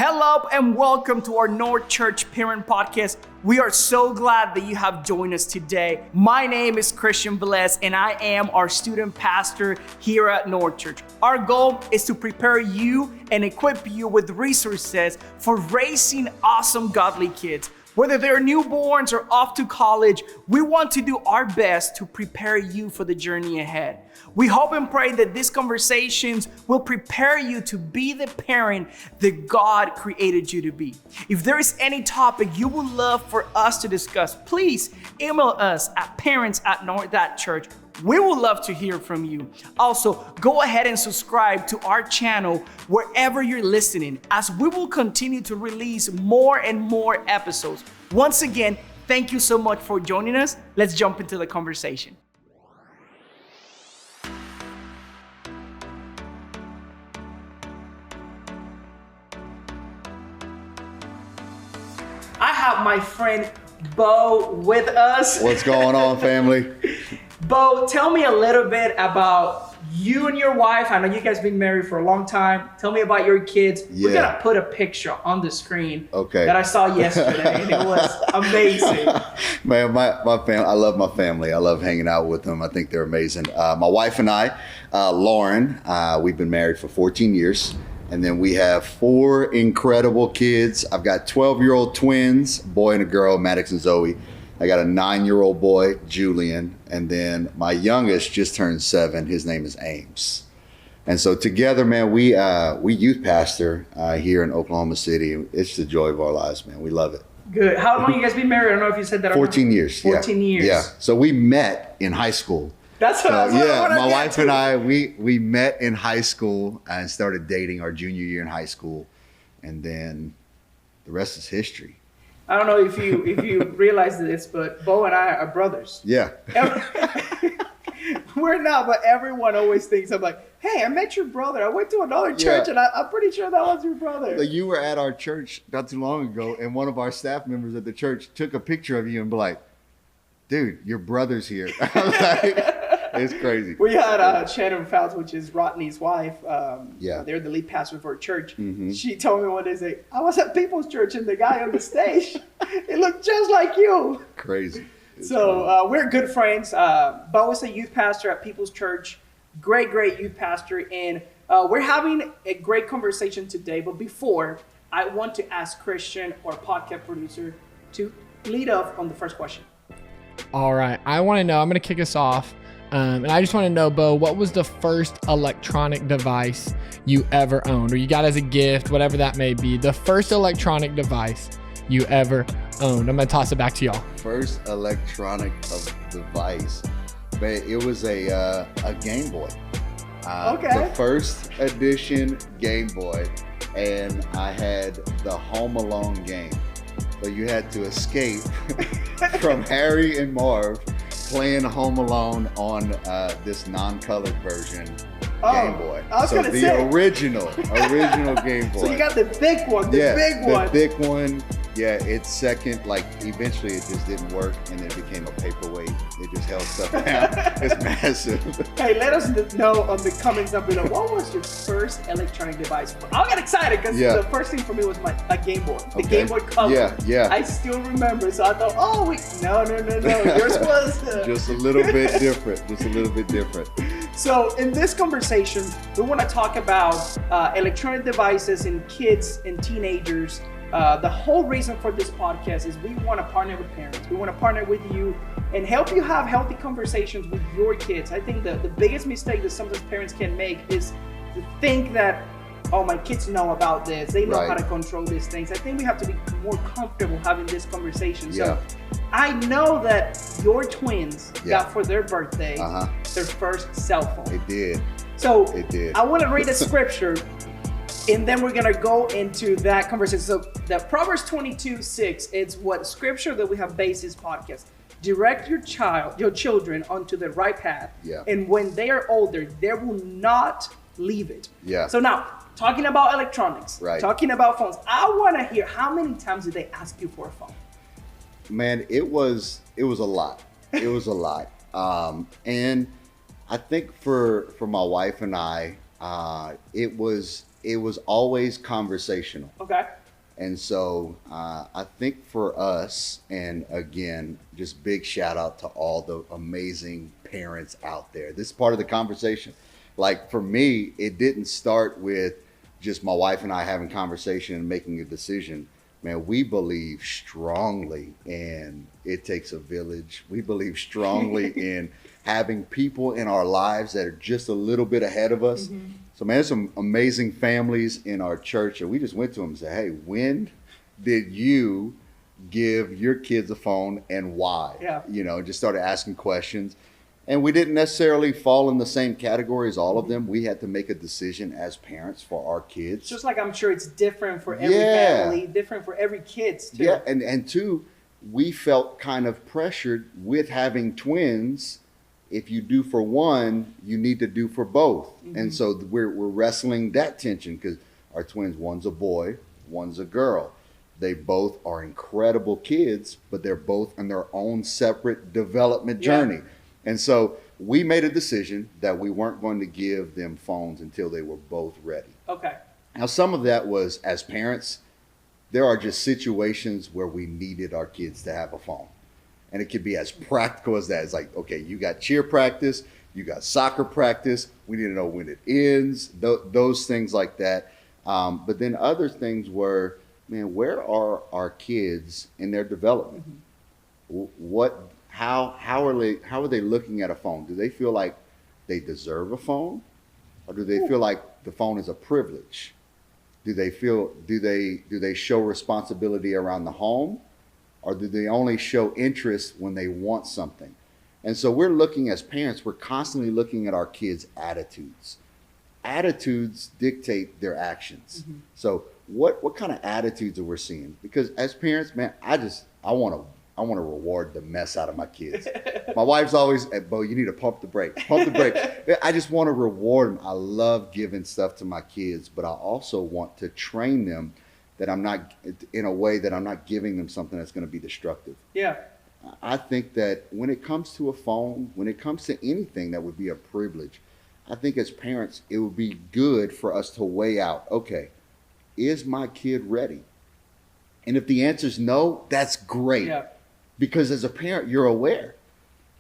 Hello and welcome to our North Church Parent Podcast. We are so glad that you have joined us today. My name is Christian Velez and I am our student pastor here at North Church. Our goal is to prepare you and equip you with resources for raising awesome godly kids. Whether they're newborns or off to college, we want to do our best to prepare you for the journey ahead. We hope and pray that these conversations will prepare you to be the parent that God created you to be. If there is any topic you would love for us to discuss, please email us at parents@north.church. We would love to hear from you. Also, go ahead and subscribe to our channel wherever you're listening, as we will continue to release more and more episodes. Once again, thank you so much for joining us. Let's jump into the conversation. I have my friend Beau with us. What's going on, family? Beau, tell me a little bit about you and your wife. I know you guys been married for a long time. Tell me about your kids. We're gonna put a picture on the screen that I saw yesterday, and it was amazing. Man, my family, I love my family. I love hanging out with them. I think they're amazing. My wife and I, Lauren, we've been married for 14 years. And then we have 4 incredible kids. I've got 12-year-old twins, boy and a girl, Maddox and Zoe. I got a 9-year-old boy, Julian. And then my youngest just turned 7. His name is Ames. And so together, man, we youth pastor here in Oklahoma City. It's the joy of our lives, man. We love it. Good. How long you guys been married? I don't know if you said that. 14 years. 14 years. Yeah. So we met in high school. That's what I want to get my wife to. and I, we met in high school and started dating our junior year in high school. And then the rest is history. I don't know if you realize this, but Beau and I are brothers. Yeah. We're not, but everyone always thinks, I'm like, hey, I met your brother. I went to another church and I'm pretty sure that was your brother. Like, you were at our church not too long ago, and one of our staff members at the church took a picture of you and be like, dude, your brother's here. I was like, it's crazy. We had Shannon Fouts, which is Rodney's wife. They're the lead pastor for a church. Mm-hmm. She told me one day, I was at People's Church and the guy on the stage, it looked just like you. Crazy. We're good friends. Beau is a youth pastor at People's Church. Great youth pastor. And we're having a great conversation today. But before, I want to ask Christian, our podcast producer, to lead off on the first question. All right. I want to know, I'm going to kick us off. And I just want to know, Beau, what was the first electronic device you ever owned, or you got as a gift, whatever that may be, the first electronic device you ever owned? I'm going to toss it back to y'all. First electronic device, man, it was a Game Boy. The first edition Game Boy, and I had the Home Alone game. So you had to escape from Harry and Marv playing Home Alone on this non-colored version Game Boy. The original Game Boy. So you got the thick one, the big one. The thick one. Yeah, it's second, like eventually it just didn't work and it became a paperweight. It just held stuff down. It's massive. Hey, let us know on the comments down below, what was your first electronic device? I got excited because the first thing for me was a Game Boy. The Game Boy Color. Yeah. I still remember. So I thought, no. Yours was just a little bit different. So in this conversation, we want to talk about electronic devices in kids and teenagers. The whole reason for this podcast is we want to partner with parents. We want to partner with you and help you have healthy conversations with your kids. I think the biggest mistake that sometimes parents can make is to think that, oh, my kids know about this. They know how to control these things. I think we have to be more comfortable having this conversation. So I know that your twins got for their birthday their first cell phone. They did. So I want to read a scripture. And then we're going to go into that conversation. So the Proverbs 22:6, it's what scripture that we have based this podcast. Direct your children onto the right path. Yeah. And when they are older, they will not leave it. Yeah. So now, talking about electronics, talking about phones, I want to hear, how many times did they ask you for a phone? Man, it was a lot. It was a lot. And I think for my wife and I, it it was always conversational. Okay. And so I think for us, and again, just big shout out to all the amazing parents out there. This is part of the conversation. Like for me, it didn't start with just my wife and I having conversation and making a decision. Man, we believe strongly in it takes a village. We believe strongly in having people in our lives that are just a little bit ahead of us. Mm-hmm. So man, there's some amazing families in our church, and we just went to them and said, hey, when did you give your kids a phone and why? Yeah. You know, just started asking questions. And we didn't necessarily fall in the same category as all of them. We had to make a decision as parents for our kids. Just like I'm sure it's different for every Yeah. family, different for every kid too. Yeah, and two, we felt kind of pressured with having twins. If you do for one, you need to do for both. And so we're wrestling that tension because our twins, one's a boy, one's a girl. They both are incredible kids, but they're both on their own separate development journey. And so we made a decision that we weren't going to give them phones until they were both ready. Okay. Now, some of that was as parents, there are just situations where we needed our kids to have a phone. And it could be as practical as that. It's like, okay, you got cheer practice, you got soccer practice, we need to know when it ends, those things like that. But then other things were, man, where are our kids in their development? How are they looking at a phone? Do they feel like they deserve a phone, or do they feel like the phone is a privilege? Do they show responsibility around the home, or do they only show interest when they want something? And so we're looking as parents, we're constantly looking at our kids' attitudes. Attitudes dictate their actions. So what kind of attitudes are we seeing? Because as parents, man, I want to reward the mess out of my kids. My wife's always, Beau, you need to pump the brake. I just want to reward them. I love giving stuff to my kids, but I also want to train them that I'm not, in a way that I'm not giving them something that's going to be destructive. Yeah. I think that when it comes to a phone, when it comes to anything that would be a privilege, I think as parents, it would be good for us to weigh out, okay, is my kid ready? And if the answer is no, that's great. Yeah. Because as a parent, you're aware.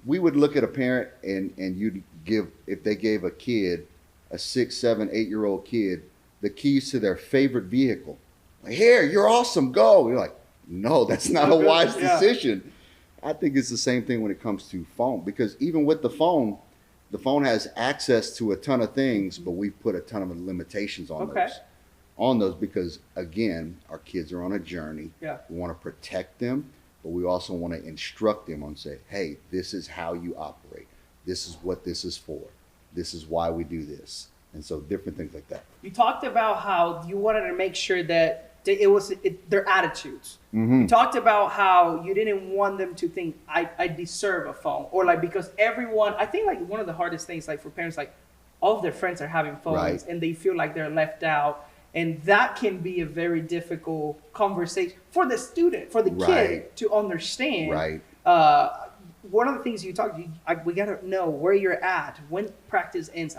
We would look at a parent and you'd give, if they gave a kid, a 6, 7, 8-year-old kid, the keys to their favorite vehicle. Like, here, you're awesome, go. You're like, no, that's not a wise decision. I think it's the same thing when it comes to phone, because even with the phone has access to a ton of things, but we've put a ton of limitations on those because, again, our kids are on a journey. Yeah. We want to protect them, but we also want to instruct them on, say, hey, this is how you operate. This is what this is for. This is why we do this. And so different things like that. You talked about how you wanted to make sure that their attitudes. You talked about how you didn't want them to think I deserve a phone, or like, because everyone, I think like one of the hardest things like for parents, like all of their friends are having phones and they feel like they're left out. And that can be a very difficult conversation for the student, for the kid to understand. Right. One of the things you talked, we got to know where you're at, when practice ends.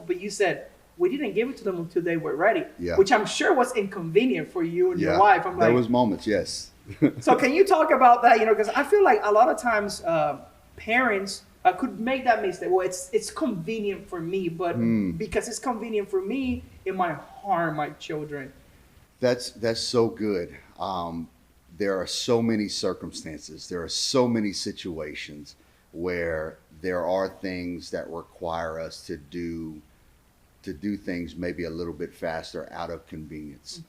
But you said, we didn't give it to them until they were ready, which I'm sure was inconvenient for you and your wife. There was moments, yes. So can you talk about that? Because I feel like a lot of times parents could make that mistake. Well, it's convenient for me, but because it's convenient for me, it might harm my children. That's so good. There are so many circumstances. There are so many situations where there are things that require us to do things maybe a little bit faster out of convenience.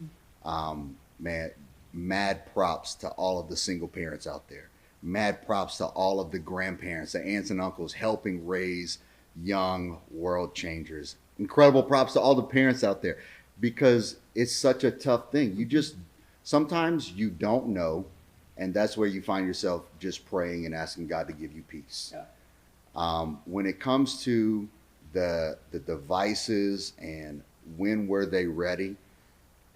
Man, mad props to all of the single parents out there. Mad props to all of the grandparents, the aunts and uncles helping raise young world changers. Incredible props to all the parents out there, because it's such a tough thing. Sometimes you don't know, and that's where you find yourself just praying and asking God to give you peace. When it comes to the devices and when were they ready,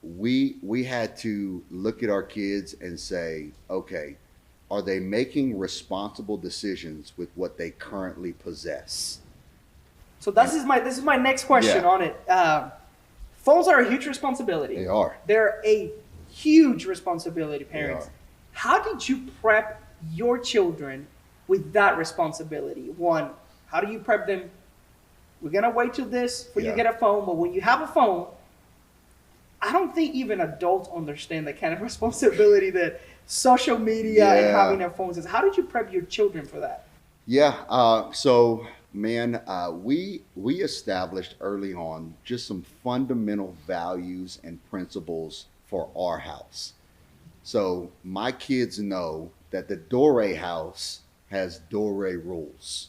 we had to look at our kids and say, okay, are they making responsible decisions with what they currently possess? So this is my next question on it. Phones are a huge responsibility. They are. They're a huge responsibility, parents. They are. How did you prep your children with that responsibility? One, how do you prep them? We're going to wait till this for you to get a phone, but when you have a phone, I don't think even adults understand the kind of responsibility that social media and having their phones is. How did you prep your children for that? Yeah. We established early on just some fundamental values and principles for our house. So my kids know that the Dore house has Dore rules.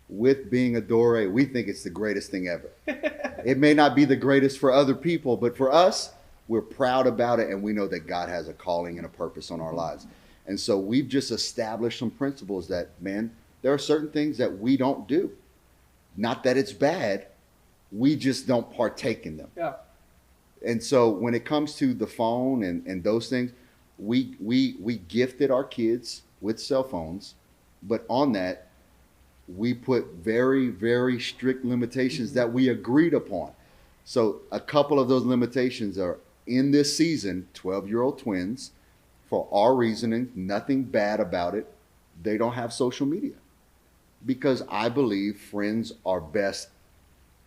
With being a Dore, we think it's the greatest thing ever. It may not be the greatest for other people, but for us, we're proud about it, and we know that God has a calling and a purpose on our lives. And so we've just established some principles that, man, there are certain things that we don't do. Not that it's bad, we just don't partake in them. Yeah. And so when it comes to the phone and those things, we gifted our kids with cell phones, but on that, we put very, very strict limitations that we agreed upon. So a couple of those limitations are in this season, 12-year-old twins, for our reasoning, nothing bad about it. They don't have social media because I believe friends are best.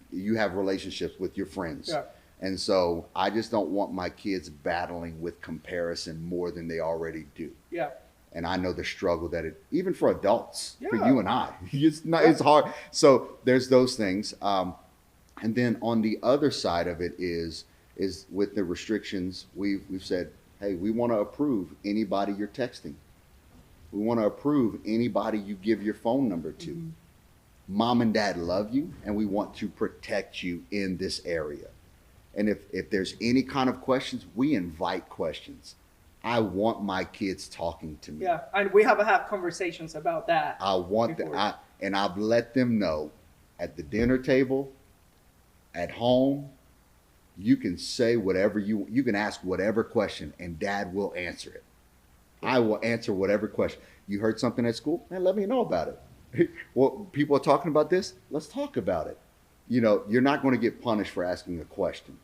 You have relationships with your friends. Yeah. And so I just don't want my kids battling with comparison more than they already do. Yeah. And I know the struggle that it, even for adults, for Yeah. you and I, it's hard. So there's those things. And then on the other side of it is with the restrictions, we've said, hey, we want to approve anybody you're texting. We want to approve anybody you give your phone number to. Mm-hmm. Mom and dad love you, and we want to protect you in this area. And if there's any kind of questions, we invite questions. I want my kids talking to me. Yeah, and we have to have conversations about that. I want that, and I've let them know at the dinner table, at home, you can say whatever you can ask whatever question, and dad will answer it. I will answer whatever question. You heard something at school? Man, let me know about it. Well, people are talking about this. Let's talk about it. You know, you're not going to get punished for asking a question.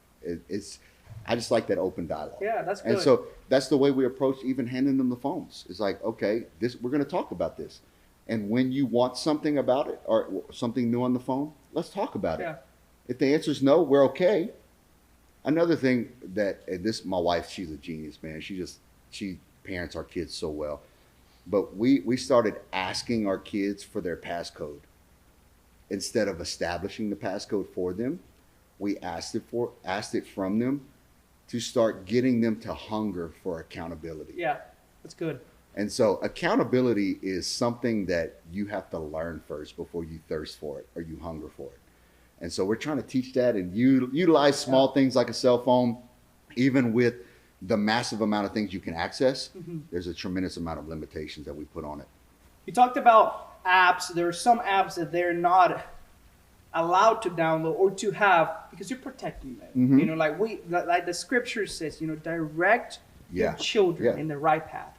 I just like that open dialogue. Yeah, that's good. And so that's the way we approach even handing them the phones. It's like, okay, we're going to talk about this. And when you want something about it or something new on the phone, let's talk about it. If the answer is no, we're okay. Another thing my wife, she's a genius, man. She parents our kids so well. But we started asking our kids for their passcode. Instead of establishing the passcode for them, we asked it from them to start getting them to hunger for accountability. Yeah, that's good. And so accountability is something that you have to learn first before you thirst for it or you hunger for it. And so we're trying to teach that and utilize small things like a cell phone. Even with the massive amount of things you can access, there's a tremendous amount of limitations that we put on it. You talked about apps. There are some apps that they're not allowed to download or to have because you're protecting them. Mm-hmm. You know, like the scripture says, you know, direct your children in the right path.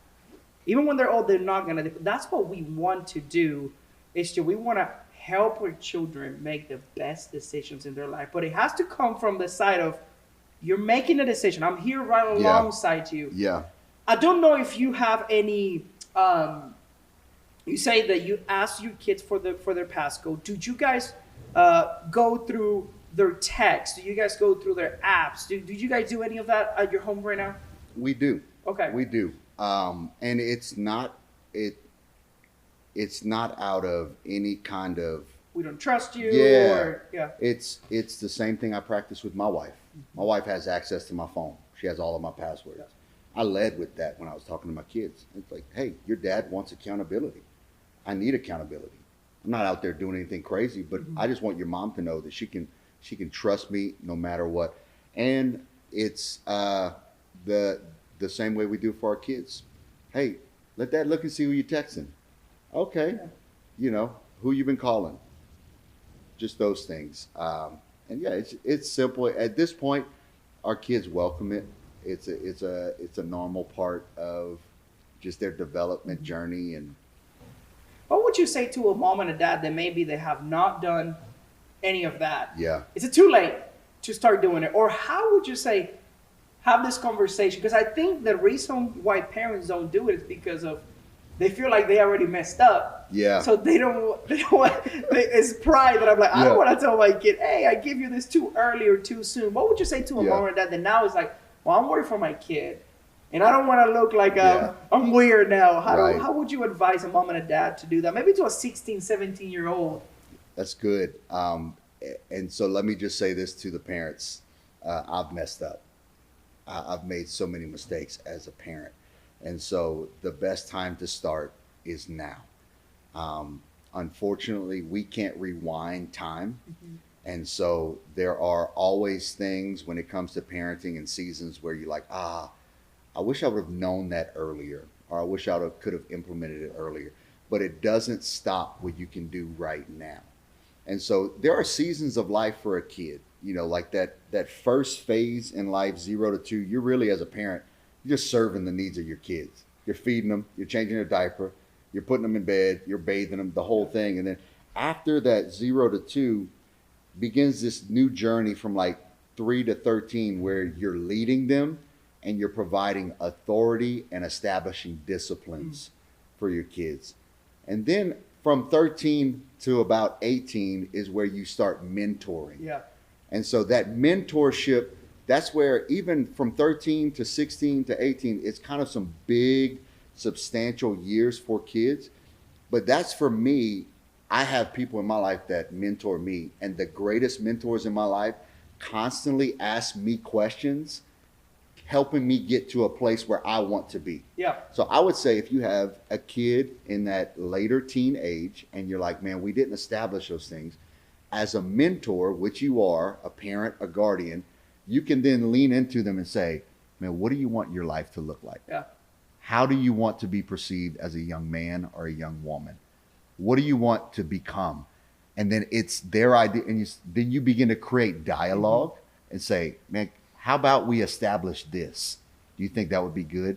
Even when they're old, they're not gonna. That's what we want to do. We want to help our children make the best decisions in their life, but it has to come from the side of you're making a decision. I'm here right alongside you. Yeah. I don't know if you have any. You say that you asked your kids for their passcode. Did you guys go through their text? Do you guys go through their apps? Do you guys do any of that at your home right now? We do. Okay. We do. And it's not out of any kind of we don't trust you. It's the same thing I practice with my wife. My wife has access to my phone. She has all of my passwords. I led with that when I was talking to my kids. It's like, hey, your dad wants accountability. I need accountability. I'm not out there doing anything crazy, but I just want your mom to know that she can trust me no matter what. And it's the same way we do for our kids. Hey, let dad look and see who you're texting. Okay. You know, who you been calling. Just those things. And yeah, it's simple. At this point, our kids welcome it. It's a normal part of just their development journey. And what would you say to a mom and a dad that maybe they have not done any of that? Yeah. Is it too late to start doing it? Or how would you say, have this conversation? Because I think the reason why parents don't do it is because of they feel like they already messed up. Yeah. So they don't want, it's pride that I'm like, I don't want to tell my kid, hey, I give you this too early or too soon. What would you say to a mom or dad that now is like, well, I'm worried for my kid and I don't want to look like I'm weird now. How would you advise a mom and a dad to do that? Maybe to a 16, 17-year-old. That's good. And so let me just say this to the parents. I've messed up. I've made so many mistakes as a parent. And so the best time to start is now. Unfortunately, we can't rewind time. And so there are always things when it comes to parenting and seasons where you're like, I wish I would have known that earlier, or I wish I could have implemented it earlier. But it doesn't stop what you can do right now. And so there are seasons of life for a kid, like that first phase in life, 0 to 2, you're really, as a parent, you're just serving the needs of your kids. You're feeding them, you're changing their diaper, you're putting them in bed, you're bathing them, the whole thing. And then after that 0 to 2 begins this new journey from like 3 to 13, where you're leading them and you're providing authority and establishing disciplines for your kids. And then from 13 to about 18 is where you start mentoring. Yeah. And so that mentorship, that's where even from 13 to 16 to 18, it's kind of some big, substantial years for kids. But that's for me. I have people in my life that mentor me, and the greatest mentors in my life constantly ask me questions, helping me get to a place where I want to be. Yeah. So I would say if you have a kid in that later teen age and you're like, man, we didn't establish those things, as a mentor, which you are, a parent, a guardian, you can then lean into them and say, man, what do you want your life to look like? Yeah. How do you want to be perceived as a young man or a young woman? What do you want to become? And then it's their idea. And then you begin to create dialogue and say, man, how about we establish this? Do you think that would be good?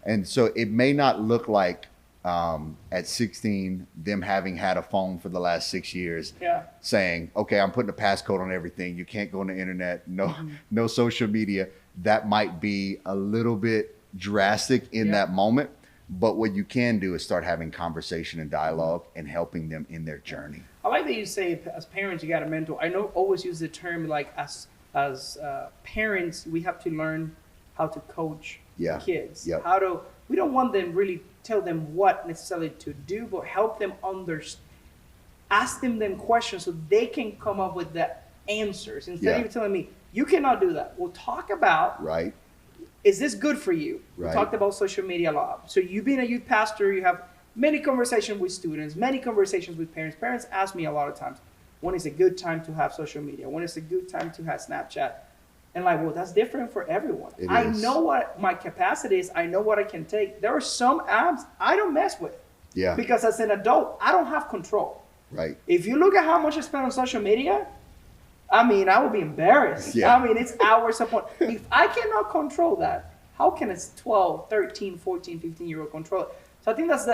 And so it may not look like at 16, them having had a phone for the last 6 years, saying, okay, I'm putting a passcode on everything. You can't go on the internet, no social media. That might be a little bit drastic in that moment. But what you can do is start having conversation and dialogue and helping them in their journey. I like that you say, as parents, you got a mentor. I know always use the term like as parents, we have to learn how to coach kids. Yep. We don't want them really tell them what necessarily to do, but help them understand, ask them questions so they can come up with the answers. Instead of you telling me, you cannot do that. We'll talk about, is this good for you? We talked about social media a lot. So you being a youth pastor, you have many conversations with students, many conversations with parents. Parents ask me a lot of times, when is a good time to have social media? When is a good time to have Snapchat? And like, well, that's different for everyone. I know what my capacity is. I know what I can take. There are some apps I don't mess with. Yeah. Because as an adult, I don't have control. Right. If you look at how much I spend on social media, I mean, I would be embarrassed. Yeah. I mean, it's hours upon. If I cannot control that, how can a 12, 13, 14, 15-year-old control it? So I think that's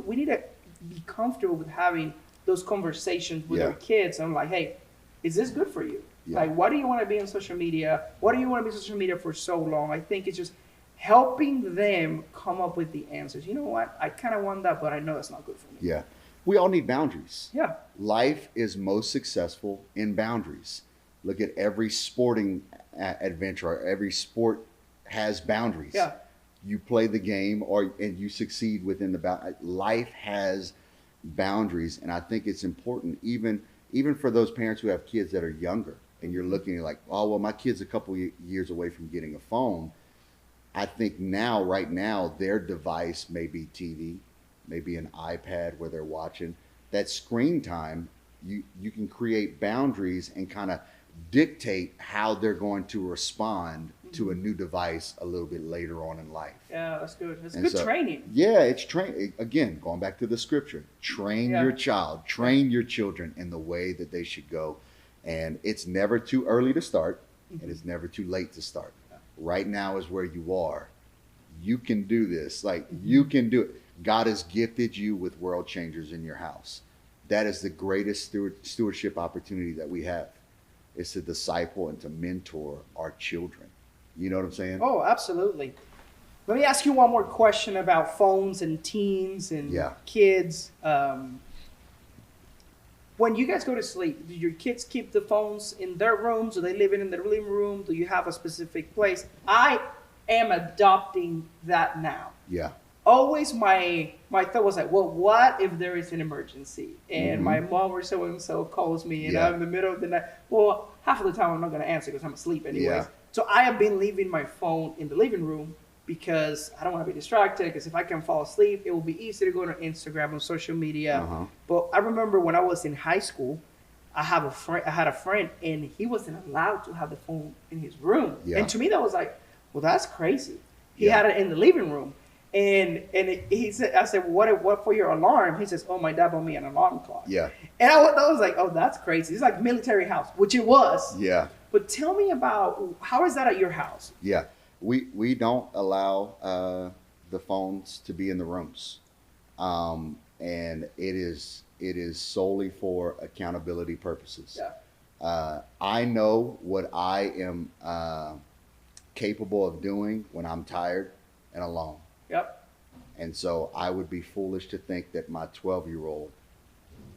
we need to be comfortable with having those conversations with our kids. I'm like, hey, is this good for you? Yeah. Like, why do you want to be on social media? Why do you want to be on social media for so long? I think it's just helping them come up with the answers. You know what? I kind of want that, but I know that's not good for me. Yeah. We all need boundaries. Yeah. Life is most successful in boundaries. Look at every sporting adventure. Every sport has boundaries. Yeah. You play the game and you succeed within the boundaries. Life has boundaries. And I think it's important, even for those parents who have kids that are younger, and you're looking like, oh, well, my kid's a couple years away from getting a phone. I think right now, their device may be TV, maybe an iPad where they're watching. That screen time, you can create boundaries and kind of dictate how they're going to respond to a new device a little bit later on in life. Yeah, that's good. It's good training. Yeah, it's training. Again, going back to the scripture, train your child, train your children in the way that they should go. And it's never too early to start, and it's never too late to start. Right now is where you are. You can do this. Like, you can do it. God has gifted you with world changers in your house. That is the greatest stewardship opportunity that we have. is to disciple and to mentor our children. You know what I'm saying? Oh, absolutely. Let me ask you one more question about phones and teens and kids. When you guys go to sleep, do your kids keep the phones in their rooms? Do they live in the living room? Do you have a specific place? I am adopting that now. Yeah. Always my thought was like, well, what if there is an emergency and my mom or so-and-so calls me and I'm in the middle of the night? Well, half of the time I'm not going to answer because I'm asleep anyways. Yeah. So I have been leaving my phone in the living room because I don't want to be distracted, because if I can fall asleep, it will be easy to go to Instagram and social media. But I remember when I was in high school, I had a friend and he wasn't allowed to have the phone in his room. Yeah. And to me that was like, well, that's crazy. He had it in the living room. He said, I said, well, what for your alarm? He says, oh, my dad bought me an alarm clock. Yeah. And I was like, oh, that's crazy. It's like military house, which it was. Yeah. But tell me about, how is that at your house? Yeah. We don't allow the phones to be in the rooms. And it is solely for accountability purposes. Yeah. I know what I am capable of doing when I'm tired and alone. Yep. And so I would be foolish to think that my 12-year-old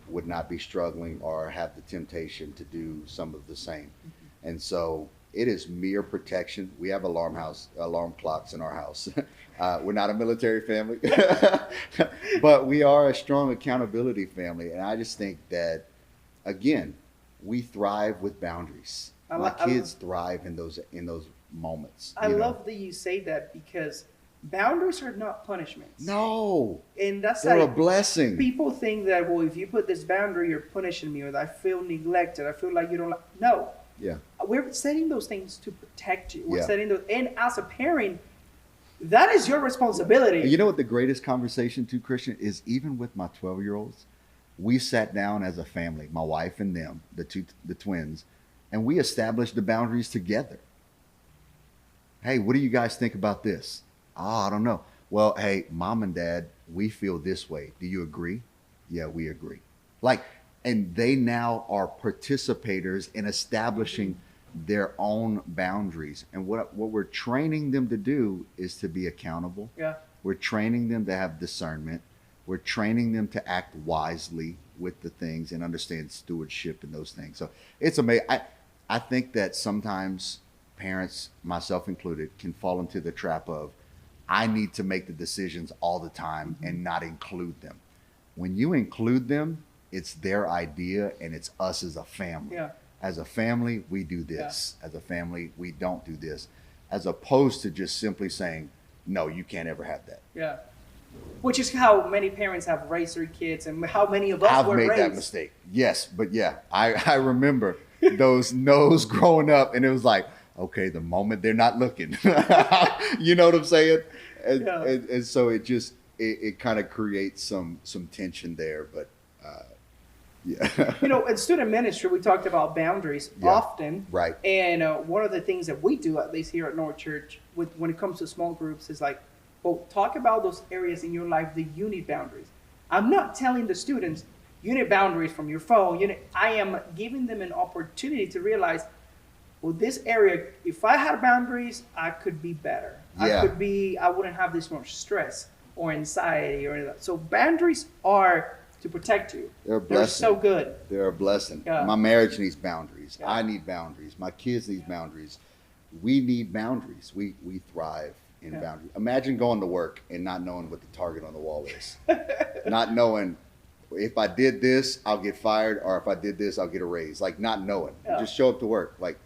would not be struggling or have the temptation to do some of the same. And so it is mere protection. We have alarm clocks in our house. We're not a military family, but we are a strong accountability family. And I just think that, again, we thrive with boundaries. My kids thrive in those moments. I love that you say that, because boundaries are not punishments. No. And that's they're like a blessing. People think that, well, if you put this boundary, you're punishing me, or that I feel neglected. I feel like you don't like. No. Yeah. We're setting those things to protect you. We're Yeah. setting those, and as a parent, that is your responsibility. And you know what the greatest conversation too, Christian, is? Even with my 12-year-olds, we sat down as a family, my wife and them, the twins, and we established the boundaries together. Hey, what do you guys think about this? Oh, I don't know. Well, hey, mom and dad, we feel this way. Do you agree? Yeah, we agree. And they now are participators in establishing their own boundaries. And what we're training them to do is to be accountable. Yeah. We're training them to have discernment. We're training them to act wisely with the things and understand stewardship and those things. So it's amazing. I think that sometimes parents, myself included, can fall into the trap of, I need to make the decisions all the time and not include them. When you include them, it's their idea and it's us as a family. Yeah. As a family, we do this. Yeah. As a family, we don't do this. As opposed to just simply saying, no, you can't ever have that. Yeah. Which is how many parents have raised their kids, and how many of us were raised. I've made that mistake. Yes, but yeah, I remember those no's growing up, and it was like, okay, the moment they're not looking. You know what I'm saying? And so it kind of creates some tension there, but yeah. In student ministry, we talked about boundaries often. Right. And one of the things that we do, at least here at North Church, when it comes to small groups, is like, well, talk about those areas in your life that you need boundaries. I'm not telling the students, you need boundaries from your phone. I am giving them an opportunity to realize, well, this area, if I had boundaries, I could be better. Yeah. I wouldn't have this much stress or anxiety or anything. So boundaries are to protect you. They're a blessing. They're so good. They're a blessing. Yeah. My marriage needs boundaries. Yeah. I need boundaries. My kids need boundaries. We need boundaries. We thrive in boundaries. Imagine going to work and not knowing what the target on the wall is. Not knowing, if I did this, I'll get fired, or if I did this, I'll get a raise. Like, not knowing. Yeah. Just show up to work. Like,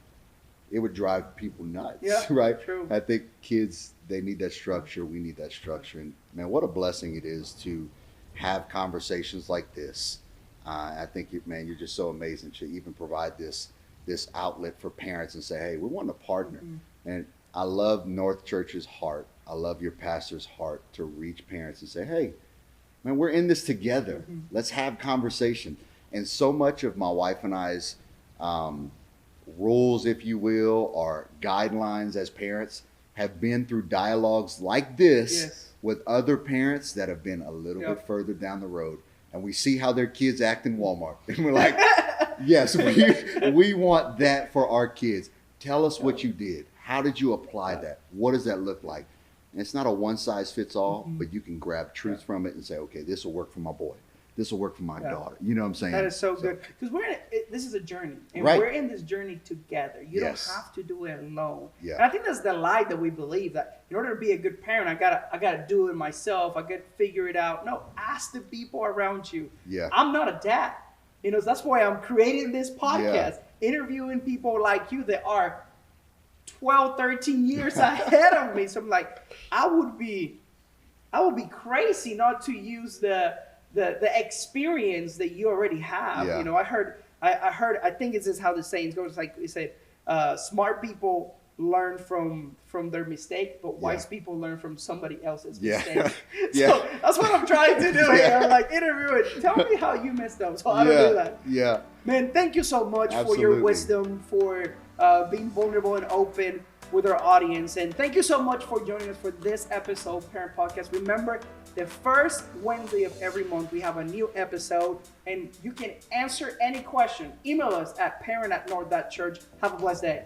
it would drive people nuts. Yeah, right? True. I think kids, they need that structure. We need that structure. And man, what a blessing it is to have conversations like this. I think, you're just so amazing to even provide this outlet for parents and say, hey, we want to partner. And I love North Church's heart. I love your pastor's heart to reach parents and say, hey, man, we're in this together. Let's have conversation. And so much of my wife and I's rules, if you will, or guidelines as parents have been through dialogues like this with other parents that have been a little bit further down the road. And we see how their kids act in Walmart. And we're like, Yes, we want that for our kids. Tell us what you did. How did you apply that? What does that look like? And it's not a one size fits all, but you can grab truth from it and say, okay, this will work for my boy. This will work for my daughter. You know what I'm saying? That is so good. Because this is a journey. And Right. we're in this journey together. You Yes. don't have to do it alone. Yeah. And I think that's the lie that we believe, that in order to be a good parent, I gotta do it myself. I gotta figure it out. No, ask the people around you. Yeah. I'm not a dad. That's why I'm creating this podcast, interviewing people like you that are 12, 13 years ahead of me. So I'm like, I would be crazy not to use the experience that you already have. Yeah. I think it's just how the saying goes. Like they said, smart people learn from their mistake, but wise people learn from somebody else's mistake. So that's what I'm trying to do here. I'm like, interviewing. Tell me how you messed up, so I don't do that. Yeah. Man, thank you so much for your wisdom, for being vulnerable and open with our audience. And thank you so much for joining us for this episode of Parent Podcast. Remember, the first Wednesday of every month, we have a new episode, and you can answer any question. Email us at parent@north.church. Have a blessed day.